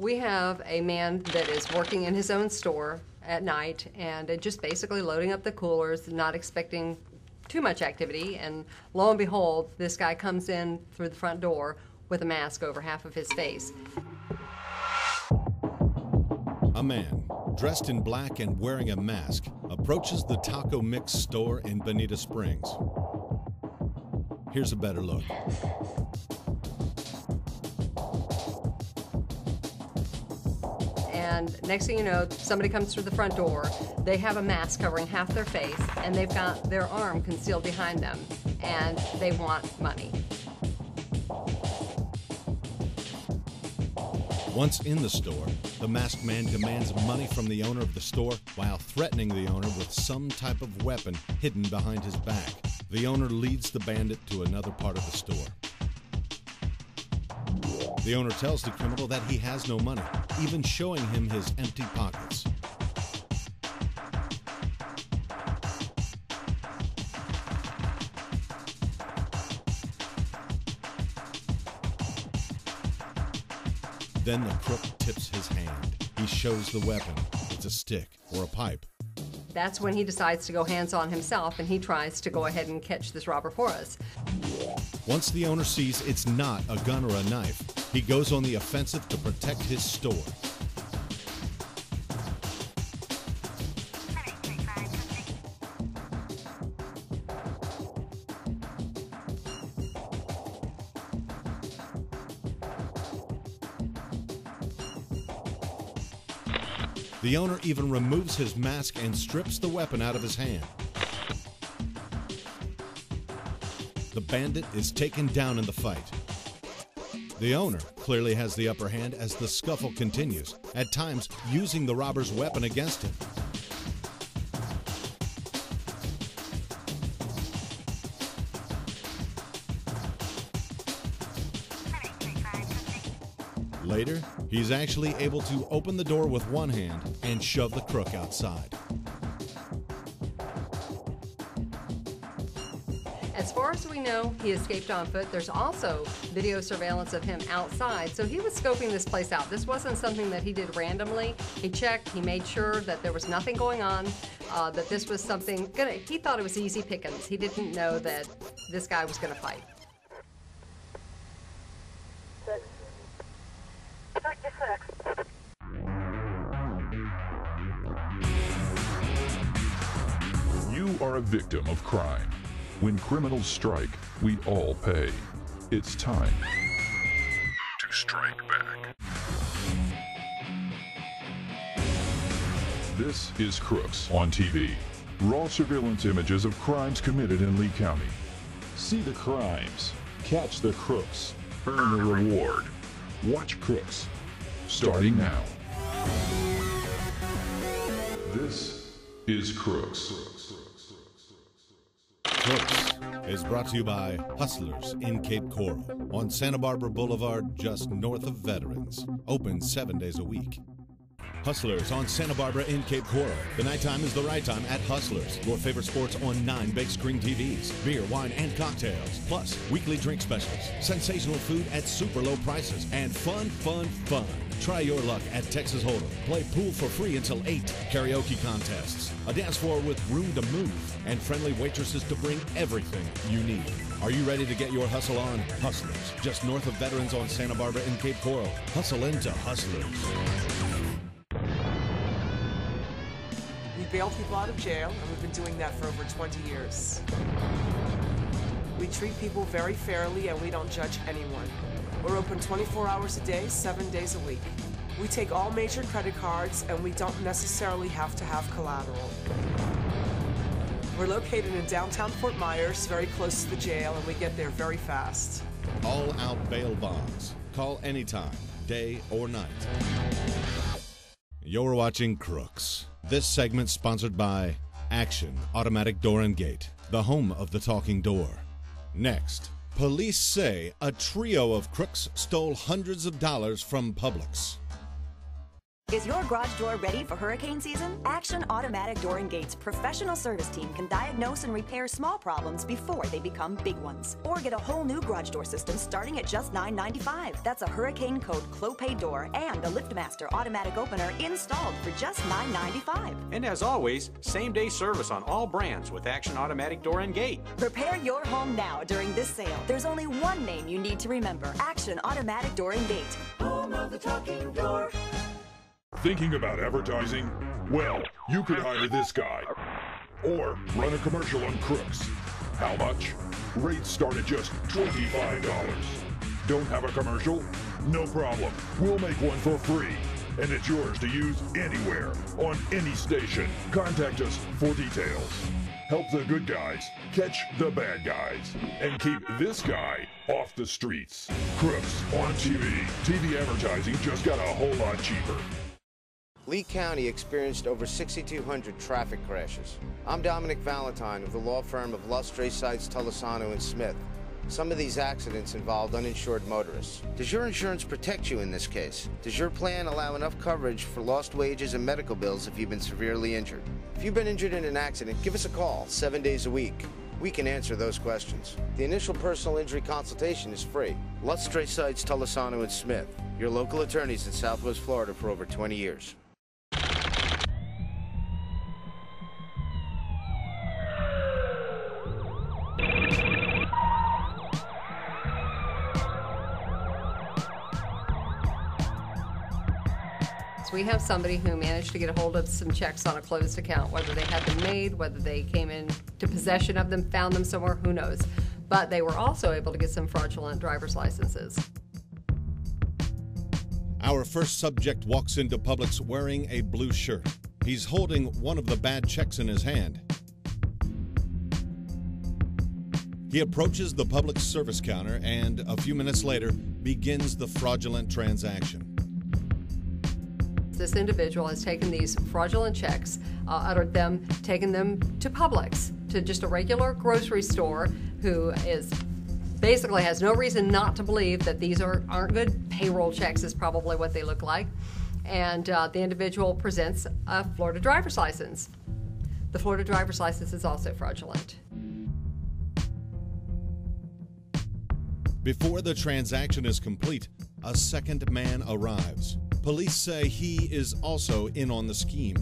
We have a man that is working in his own store at night and just basically loading up the coolers, not expecting too much activity, and lo and behold, this guy comes in through the front door with a mask over half of his face. A man, dressed in black and wearing a mask, approaches the taco mix store in Bonita Springs. Here's a better look. And next thing you know, somebody comes through the front door, they have a mask covering half their face, and they've got their arm concealed behind them, and they want money. Once in the store, the masked man demands money from the owner of the store while threatening the owner with some type of weapon hidden behind his back. The owner leads the bandit to another part of the store. The owner tells the criminal that he has no money, even showing him his empty pockets. Then the crook tips his hand. He shows the weapon. It's a stick or a pipe. That's when he decides to go hands-on himself, and he tries to go ahead and catch this robber for us. Once the owner sees it's not a gun or a knife, he goes on the offensive to protect his store. The owner even removes his mask and strips the weapon out of his hand. The bandit is taken down in the fight. The owner clearly has the upper hand as the scuffle continues, at times using the robber's weapon against him. Later, he's actually able to open the door with one hand and shove the crook outside. As far as we know, he escaped on foot. There's also video surveillance of him outside, so he was scoping this place out. This wasn't something that he did randomly. He checked, he made sure that there was nothing going on, that this was something he thought it was easy pickings. He didn't know that this guy was gonna fight. You are a victim of crime. When criminals strike, we all pay. It's time to strike back. This is Crooks on TV. Raw surveillance images of crimes committed in Lee County. See the crimes, catch the crooks, earn a reward. Watch Crooks, starting now. This is Crooks. Crooks is brought to you by Hustlers in Cape Coral on Santa Barbara Boulevard, just north of Veterans. Open 7 days a week. Hustlers on Santa Barbara in Cape Coral. The nighttime is the right time at Hustlers. Your favorite sports on 9 big screen TVs, beer, wine, and cocktails. Plus, weekly drink specials, sensational food at super low prices, and fun. Try your luck at Texas Hold'em. Play pool for free until 8. Karaoke contests, a dance floor with room to move, and friendly waitresses to bring everything you need. Are you ready to get your hustle on? Hustlers, just north of Veterans on Santa Barbara in Cape Coral. Hustle into Hustlers. We bail people out of jail, and we've been doing that for over 20 years. We treat people very fairly, and we don't judge anyone. We're open 24 hours a day, 7 days a week. We take all major credit cards, and we don't necessarily have to have collateral. We're located in downtown Fort Myers, very close to the jail, and we get there very fast. All-out bail bonds. Call anytime, day or night. You're watching Crooks. This segment sponsored by Action Automatic Door and Gate, the home of the talking door. Next, police say a trio of crooks stole hundreds of dollars from Publix. Is your garage door ready for hurricane season? Action Automatic Door and Gates professional service team can diagnose and repair small problems before they become big ones. Or get a whole new garage door system starting at just $9.95. That's a Hurricane Code Clopay door and a LiftMaster automatic opener installed for just $9.95. And as always, same-day service on all brands with Action Automatic Door and Gate. Prepare your home now during this sale. There's only one name you need to remember. Action Automatic Door and Gate. Home of the talking door. Thinking about advertising? Well, you could hire this guy. Or run a commercial on Crooks. How much? Rates start at just $25. Don't have a commercial? No problem. We'll make one for free. And it's yours to use anywhere, on any station. Contact us for details. Help the good guys catch the bad guys. And keep this guy off the streets. Crooks on TV. TV advertising just got a whole lot cheaper. Lee County experienced over 6,200 traffic crashes. I'm Dominic Valentine of the law firm of Lustre, Seitz, Tolosano & Smith. Some of these accidents involved uninsured motorists. Does your insurance protect you in this case? Does your plan allow enough coverage for lost wages and medical bills if you've been severely injured? If you've been injured in an accident, give us a call 7 days a week. We can answer those questions. The initial personal injury consultation is free. Lustre, Seitz, Tolosano & Smith, your local attorneys in Southwest Florida for over 20 years. We have somebody who managed to get a hold of some checks on a closed account, whether they had them made, whether they came into possession of them, found them somewhere, who knows. But they were also able to get some fraudulent driver's licenses. Our first subject walks into Publix wearing a blue shirt. He's holding one of the bad checks in his hand. He approaches the Publix service counter and, a few minutes later, begins the fraudulent transaction. This individual has taken these fraudulent checks, taken them to Publix, to just a regular grocery store, who is basically has no reason not to believe that these aren't good payroll checks, is probably what they look like. And the individual presents a Florida driver's license. The Florida driver's license is also fraudulent. Before the transaction is complete, a second man arrives. Police say he is also in on the scheme.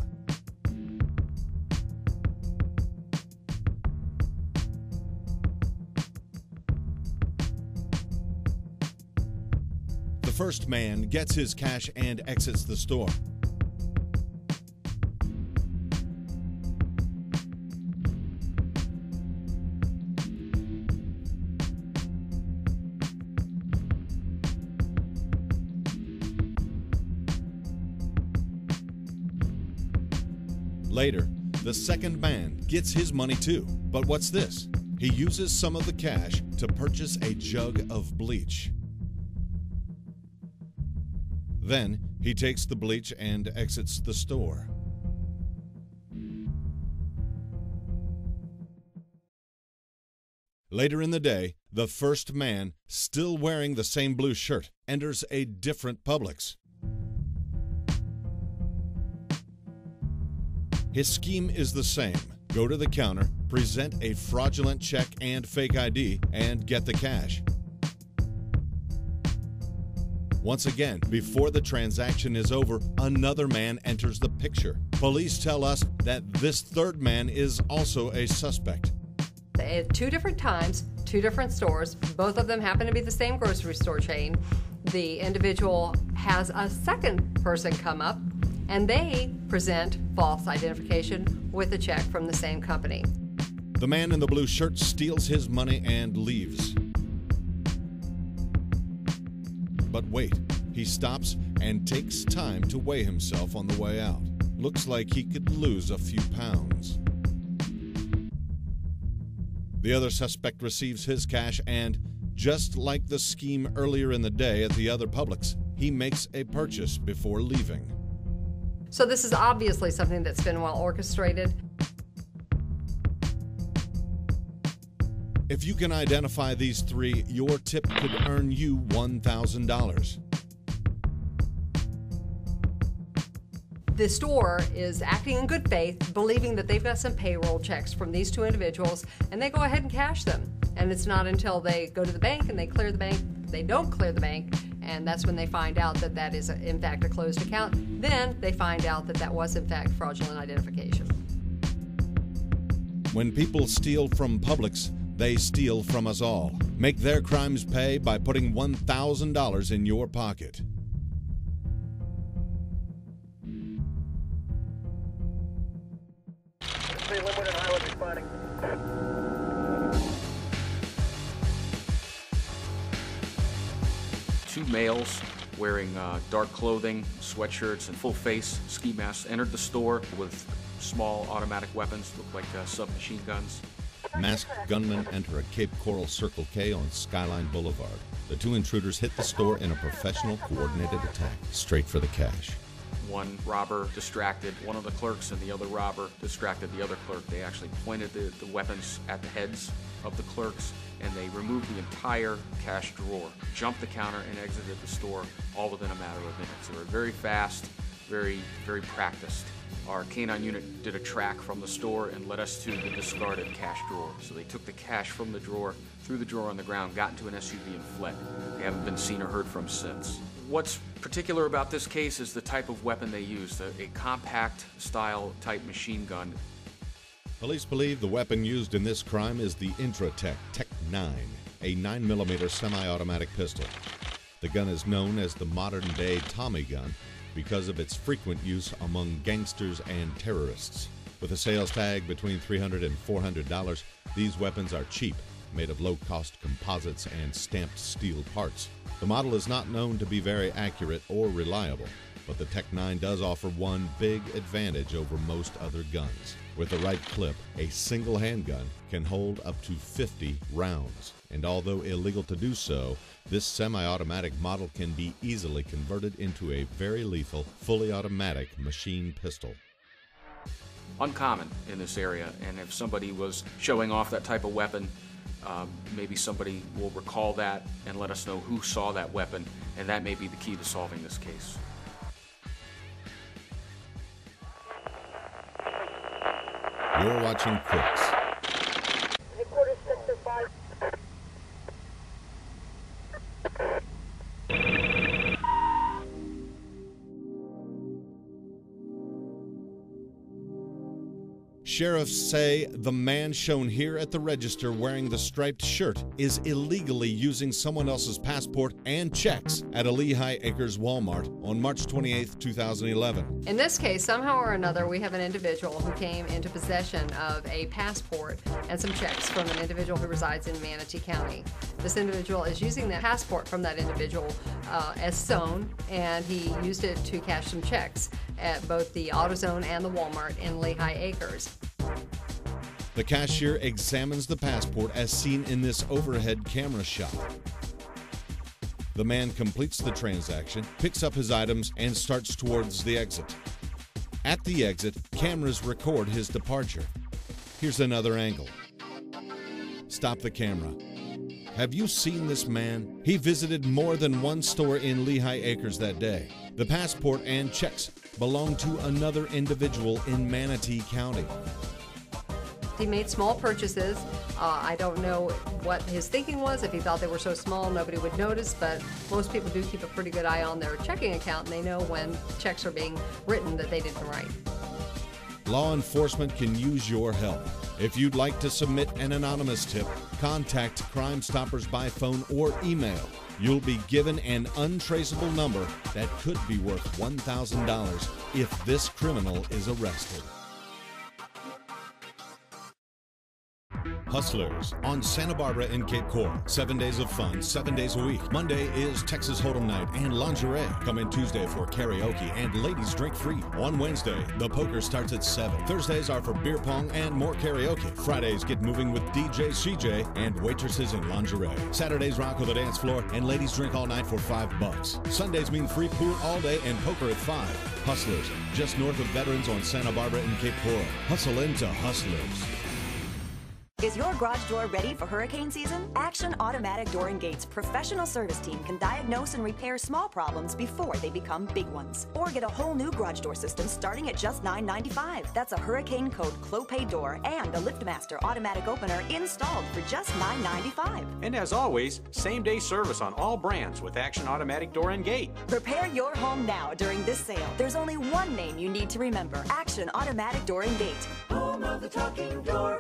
The first man gets his cash and exits the store. Later, the second man gets his money too. But what's this? He uses some of the cash to purchase a jug of bleach. Then, he takes the bleach and exits the store. Later in the day, the first man, still wearing the same blue shirt, enters a different Publix. His scheme is the same. Go to the counter, present a fraudulent check and fake ID, and get the cash. Once again, before the transaction is over, another man enters the picture. Police tell us that this third man is also a suspect. At 2 different times, 2 different stores, both of them happen to be the same grocery store chain. The individual has a second person come up, and they present false identification with a check from the same company. The man in the blue shirt steals his money and leaves. But wait, he stops and takes time to weigh himself on the way out. Looks like he could lose a few pounds. The other suspect receives his cash and, just like the scheme earlier in the day at the other Publix, he makes a purchase before leaving. So this is obviously something that's been well orchestrated. If you can identify these 3, your tip could earn you $1,000. The store is acting in good faith, believing that they've got some payroll checks from these two individuals, and they go ahead and cash them. And it's not until they go to the bank and they clear the bank, they don't clear the bank, and that's when they find out that that is in fact a closed account. Then they find out that that was in fact fraudulent identification. When people steal from Publix, they steal from us all. Make their crimes pay by putting $1,000 in your pocket. Two males wearing dark clothing, sweatshirts, and full face ski masks entered the store with small automatic weapons, looked like submachine guns. Masked gunmen enter a Cape Coral Circle K on Skyline Boulevard. The two intruders hit the store in a professional, coordinated attack, straight for the cash. One robber distracted one of the clerks, and the other robber distracted the other clerk. They actually pointed the weapons at the heads of the clerks, and they removed the entire cash drawer, jumped the counter, and exited the store all within a matter of minutes. They were very fast, very practiced. Our canine unit did a track from the store and led us to the discarded cash drawer. So they took the cash from the drawer, threw the drawer on the ground, got into an SUV and fled. They haven't been seen or heard from since. What's particular about this case is the type of weapon they used, a compact style type machine gun. Police believe the weapon used in this crime is the Intratec Tech 9, a 9mm semi-automatic pistol. The gun is known as the modern-day Tommy gun because of its frequent use among gangsters and terrorists. With a sales tag between $300 and $400, these weapons are cheap, made of low-cost composites and stamped steel parts. The model is not known to be very accurate or reliable, but the Tech 9 does offer one big advantage over most other guns. With the right clip, a single handgun can hold up to 50 rounds. And although illegal to do so, this semi-automatic model can be easily converted into a very lethal, fully automatic machine pistol. Uncommon in this area, and if somebody was showing off that type of weapon, maybe somebody will recall that and let us know who saw that weapon, and that may be the key to solving this case. You're watching Crooks. Sheriffs say the man shown here at the register wearing the striped shirt is illegally using someone else's passport and checks at a Lehigh Acres Walmart on March 28, 2011. In this case, somehow or another, we have an individual who came into possession of a passport and some checks from an individual who resides in Manatee County. This individual is using that passport from that individual as sewn, and he used it to cash some checks at both the AutoZone and the Walmart in Lehigh Acres. The cashier examines the passport as seen in this overhead camera shot. The man completes the transaction, picks up his items, and starts towards the exit. At the exit, cameras record his departure. Here's another angle. Stop the camera. Have you seen this man? He visited more than one store in Lehigh Acres that day. The passport and checks belong to another individual in Manatee County. He made small purchases. I don't know what his thinking was, if he thought they were so small nobody would notice, but most people do keep a pretty good eye on their checking account, and they know when checks are being written that they didn't write. Law enforcement can use your help. If you'd like to submit an anonymous tip, contact Crime Stoppers by phone or email. You'll be given an untraceable number that could be worth $1,000 if this criminal is arrested. Hustlers on Santa Barbara in Cape Coral. 7 days of fun, 7 days a week. Monday is Texas Hold'em night and lingerie. Come in Tuesday for karaoke and ladies drink free. On Wednesday, the poker starts at 7. Thursdays are for beer pong and more karaoke. Fridays get moving with DJ CJ and waitresses in lingerie. Saturdays rock with a dance floor and ladies drink all night for $5. Sundays mean free pool all day and poker at 5. Hustlers, just north of Veterans on Santa Barbara in Cape Coral. Hustle into Hustlers. Is your garage door ready for hurricane season? Action Automatic Door and Gates professional service team can diagnose and repair small problems before they become big ones. Or get a whole new garage door system starting at just $9.95. That's a Hurricane Code Clopay door and a LiftMaster automatic opener installed for just $9.95. And as always, same-day service on all brands with Action Automatic Door and Gate. Prepare your home now during this sale. There's only one name you need to remember. Action Automatic Door and Gate. Home of the talking door.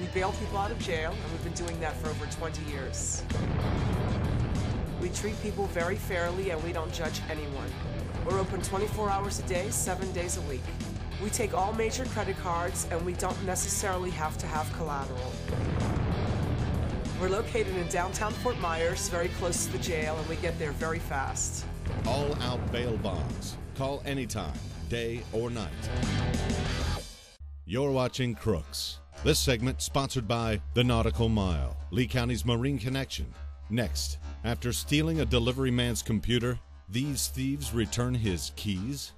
We bail people out of jail, and we've been doing that for over 20 years. We treat people very fairly, and we don't judge anyone. We're open 24 hours a day, 7 days a week. We take all major credit cards, and we don't necessarily have to have collateral. We're located in downtown Fort Myers, very close to the jail, and we get there very fast. All-out bail bonds. Call anytime, day or night. You're watching Crooks. This segment sponsored by The Nautical Mile, Lee County's Marine Connection. Next, after stealing a delivery man's computer, these thieves return his keys.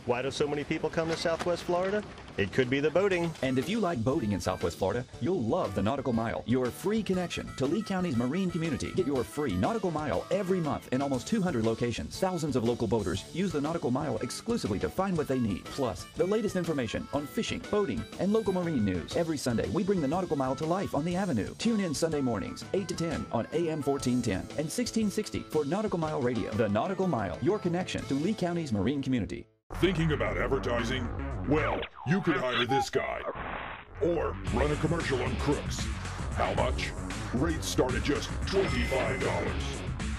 Why do so many people come to Southwest Florida? It could be the boating. And if you like boating in Southwest Florida, you'll love the Nautical Mile, your free connection to Lee County's marine community. Get your free Nautical Mile every month in almost 200 locations. Thousands of local boaters use the Nautical Mile exclusively to find what they need. Plus, the latest information on fishing, boating, and local marine news. Every Sunday, we bring the Nautical Mile to life on the Avenue. Tune in Sunday mornings, 8 to 10 on AM 1410 and 1660 for Nautical Mile Radio. The Nautical Mile, your connection to Lee County's marine community. Thinking about advertising? Well, you could hire this guy. Or run a commercial on Crooks. How much? Rates start at just $25.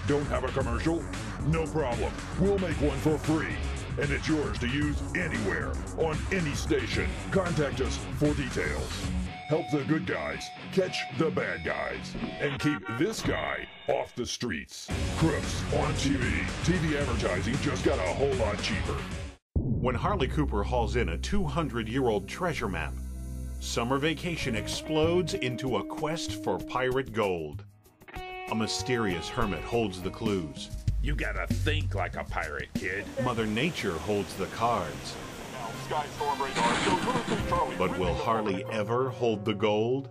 Don't have a commercial? No problem. We'll make one for free. And it's yours to use anywhere, on any station. Contact us for details. Help the good guys catch the bad guys. And keep this guy off the streets. Crooks on TV. TV advertising just got a whole lot cheaper. When Harley Cooper hauls in a 200-year-old treasure map, summer vacation explodes into a quest for pirate gold. A mysterious hermit holds the clues. You gotta think like a pirate, kid. Mother Nature holds the cards. But will Harley ever hold the gold?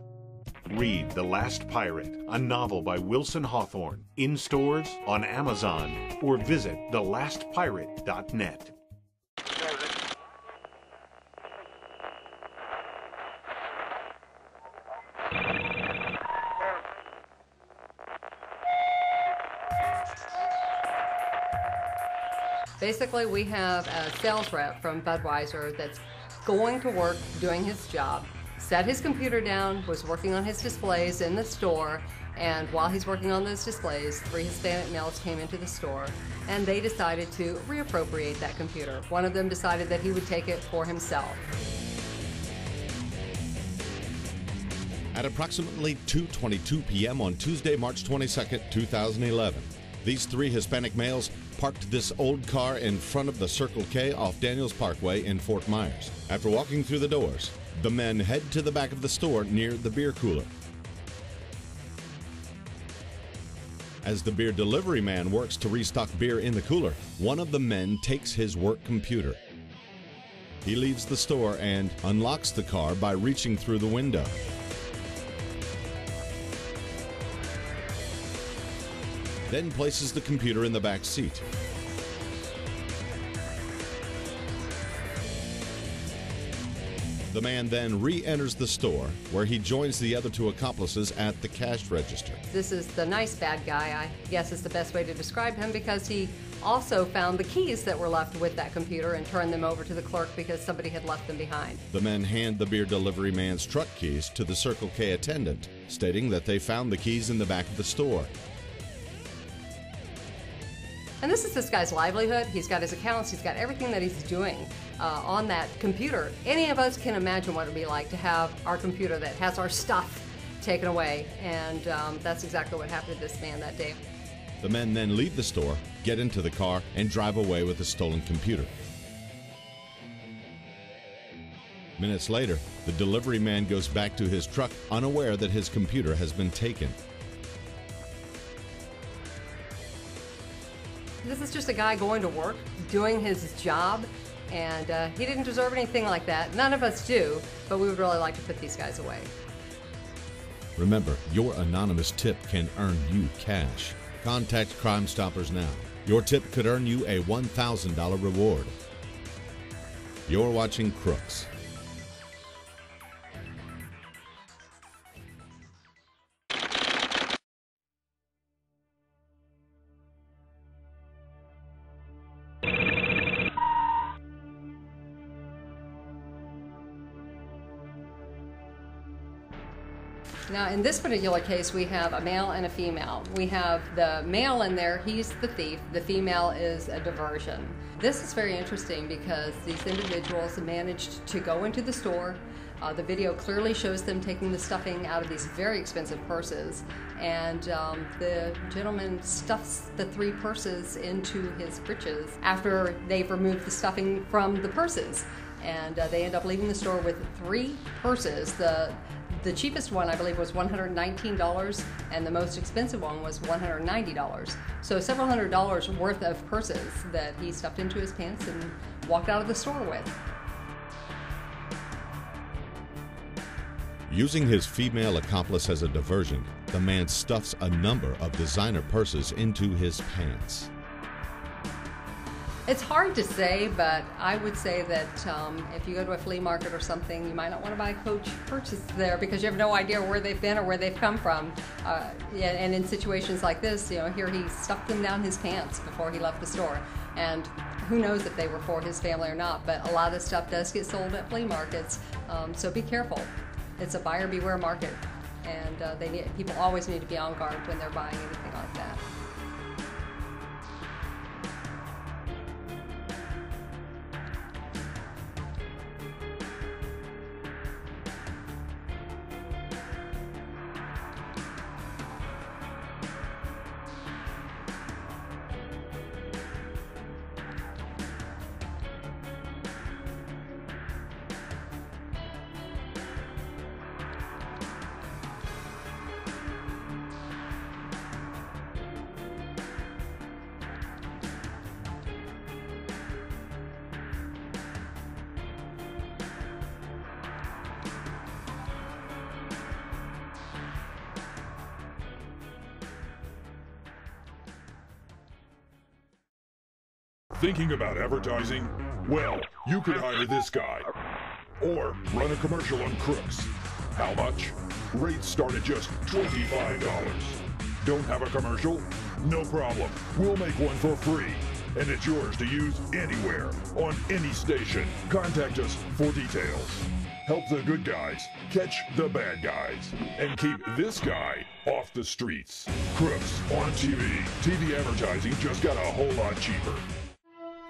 Read The Last Pirate, a novel by Wilson Hawthorne, in stores, on Amazon, or visit thelastpirate.net. Basically, we have a sales rep from Budweiser that's going to work doing his job, set his computer down, was working on his displays in the store, and while he's working on those displays, 3 Hispanic males came into the store, and they decided to reappropriate that computer. One of them decided that he would take it for himself. At approximately 2:22 p.m. on Tuesday, March 22nd, 2011, these 3 Hispanic males parked this old car in front of the Circle K off Daniels Parkway in Fort Myers. After walking through the doors, the men head to the back of the store near the beer cooler. As the beer delivery man works to restock beer in the cooler, one of the men takes his work computer. He leaves the store and unlocks the car by reaching through the window. Then places the computer in the back seat. The man then re-enters the store, where he joins the other 2 accomplices at the cash register. This is the nice bad guy, I guess is the best way to describe him, because he also found the keys that were left with that computer and turned them over to the clerk because somebody had left them behind. The men hand the beer delivery man's truck keys to the Circle K attendant, stating that they found the keys in the back of the store. And this is this guy's livelihood. He's got his accounts. He's got everything that he's doing on that computer. Any of us can imagine what it would be like to have our computer that has our stuff taken away. And that's exactly what happened to this man that day. The men then leave the store, get into the car, and drive away with the stolen computer. Minutes later, the delivery man goes back to his truck, unaware that his computer has been taken. This is just a guy going to work, doing his job, And he didn't deserve anything like that. None of us do, but we would really like to put these guys away. Remember, your anonymous tip can earn you cash. Contact Crime Stoppers now. Your tip could earn you a $1,000 reward. You're watching Crooks. Now, in this particular case, we have a male and a female. We have the male in there, he's the thief. The female is a diversion. This is very interesting because these individuals managed to go into the store. The video clearly shows them taking the stuffing out of these very expensive purses, and the gentleman stuffs the 3 purses into his breeches after they've removed the stuffing from the purses. And they end up leaving the store with 3 purses. The cheapest one, I believe, was $119, and the most expensive one was $190. So several $100s worth of purses that he stuffed into his pants and walked out of the store with. Using his female accomplice as a diversion, the man stuffs a number of designer purses into his pants. It's hard to say, but I would say that if you go to a flea market or something, you might not want to buy Coach purchases there because you have no idea where they've been or where they've come from. And in situations like this, here he stuffed them down his pants before he left the store. And who knows if they were for his family or not, but a lot of this stuff does get sold at flea markets, so be careful. It's a buyer beware market, and people always need to be on guard when they're buying anything like that. Thinking about advertising? Well, you could hire this guy. Or run a commercial on Crooks. How much? Rates start at just $25. Don't have a commercial? No problem. We'll make one for free. And it's yours to use anywhere, on any station. Contact us for details. Help the good guys catch the bad guys. And keep this guy off the streets. Crooks on TV. TV advertising just got a whole lot cheaper.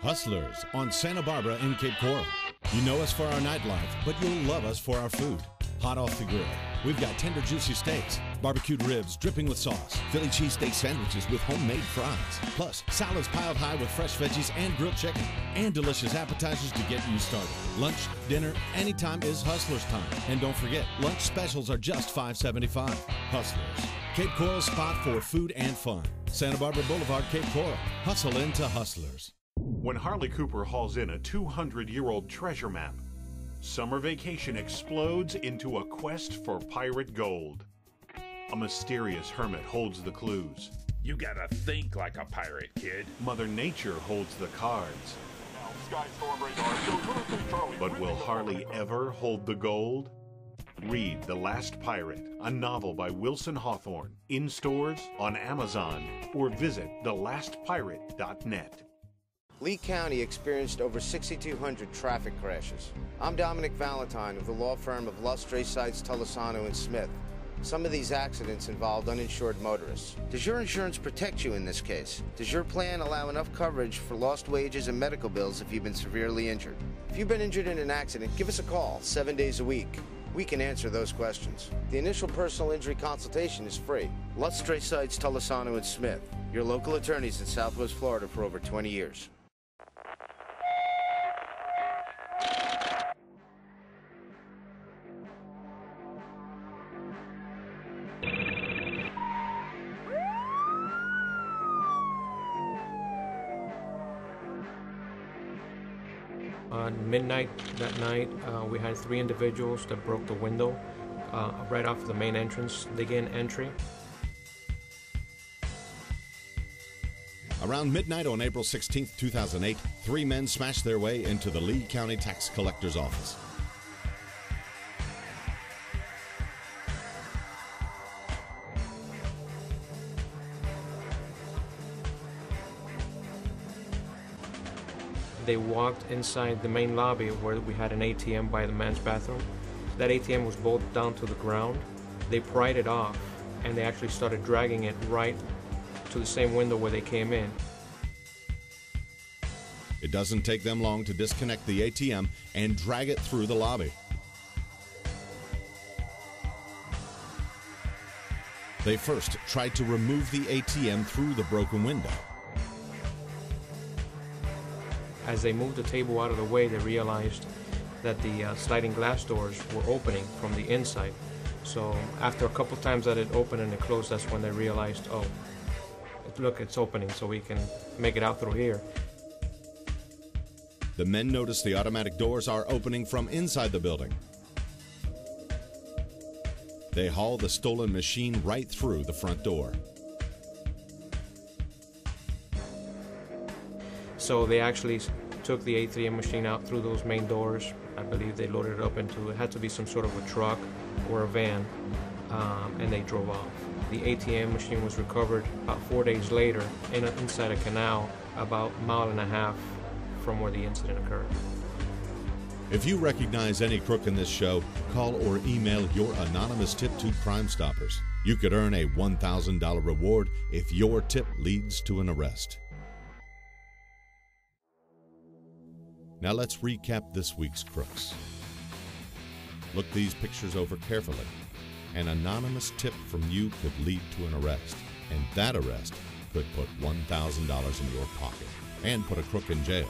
Hustlers on Santa Barbara in Cape Coral. You know us for our nightlife, but you'll love us for our food. Hot off the grill, we've got tender juicy steaks, barbecued ribs dripping with sauce, Philly cheesesteak sandwiches with homemade fries, plus salads piled high with fresh veggies and grilled chicken, and delicious appetizers to get you started. Lunch, dinner, anytime is Hustlers time. And don't forget, lunch specials are just $5.75. Hustlers, Cape Coral's spot for food and fun. Santa Barbara Boulevard, Cape Coral. Hustle into Hustlers. When Harley Cooper hauls in a 200-year-old treasure map, summer vacation explodes into a quest for pirate gold. A mysterious hermit holds the clues. You gotta think like a pirate, kid. Mother Nature holds the cards. But will Harley ever hold the gold? Read The Last Pirate, a novel by Wilson Hawthorne, in stores, on Amazon, or visit thelastpirate.net. Lee County experienced over 6,200 traffic crashes. I'm Dominic Valentine of the law firm of Lustre, Seitz, Tolosano, and Smith. Some of these accidents involved uninsured motorists. Does your insurance protect you in this case? Does your plan allow enough coverage for lost wages and medical bills if you've been severely injured? If you've been injured in an accident, give us a call 7 days a week. We can answer those questions. The initial personal injury consultation is free. Lustre, Seitz, Tolosano, and Smith, your local attorneys in Southwest Florida for over 20 years. On midnight that night, we had 3 individuals that broke the window right off the main entrance. They gained entry. Around midnight on April 16, 2008, 3 men smashed their way into the Lee County Tax Collector's office. They walked inside the main lobby where we had an ATM by the men's bathroom. That ATM was bolted down to the ground. They pried it off, and they actually started dragging it right to the same window where they came in. It doesn't take them long to disconnect the ATM and drag it through the lobby. They first tried to remove the ATM through the broken window. As they moved the table out of the way, they realized that the sliding glass doors were opening from the inside. So after a couple times that it opened and it closed, that's when they realized, oh, look, it's opening, so we can make it out through here. The men notice the automatic doors are opening from inside the building. They haul the stolen machine right through the front door. So they actually took the ATM machine out through those main doors. I believe they loaded it up into, it had to be some sort of a truck or a van, and they drove off. The ATM machine was recovered about 4 days later inside a canal about a mile and a half from where the incident occurred. If you recognize any crook in this show, call or email your anonymous tip to Crime Stoppers. You could earn a $1,000 reward if your tip leads to an arrest. Now let's recap this week's crooks. Look these pictures over carefully. An anonymous tip from you could lead to an arrest, and that arrest could put $1,000 in your pocket and put a crook in jail.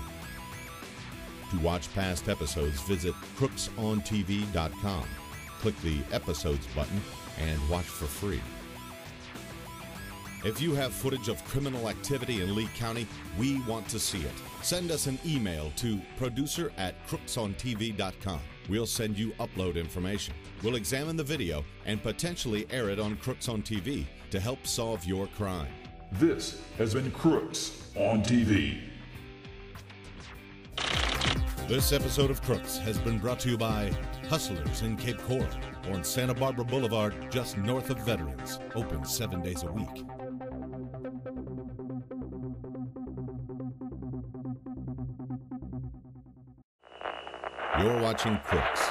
To watch past episodes, visit crooksontv.com. Click the Episodes button and watch for free. If you have footage of criminal activity in Lee County, we want to see it. Send us an email to producer@crooksontv.com. We'll send you upload information. We'll examine the video and potentially air it on Crooks on TV to help solve your crime. This has been Crooks on TV. This episode of Crooks has been brought to you by Hustlers in Cape Coral on Santa Barbara Boulevard, just north of Veterans. Open 7 days a week. You're watching Crooks.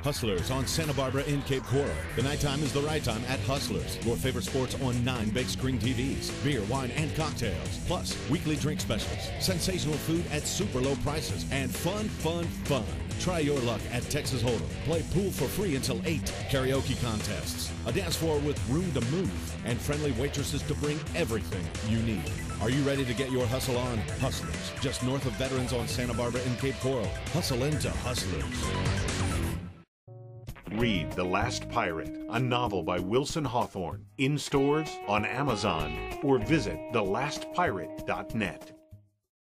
Hustlers on Santa Barbara in Cape Coral. The nighttime is the right time at Hustlers. Your favorite sports on 9 big screen TVs. Beer, wine, and cocktails. Plus, weekly drink specials. Sensational food at super low prices. And fun. Try your luck at Texas Hold'em. Play pool for free until 8. Karaoke contests. A dance floor with room to move. And friendly waitresses to bring everything you need. Are you ready to get your hustle on? Hustlers. Just north of Veterans on Santa Barbara in Cape Coral. Hustle into Hustlers. Read The Last Pirate, a novel by Wilson Hawthorne, in stores, on Amazon, or visit thelastpirate.net.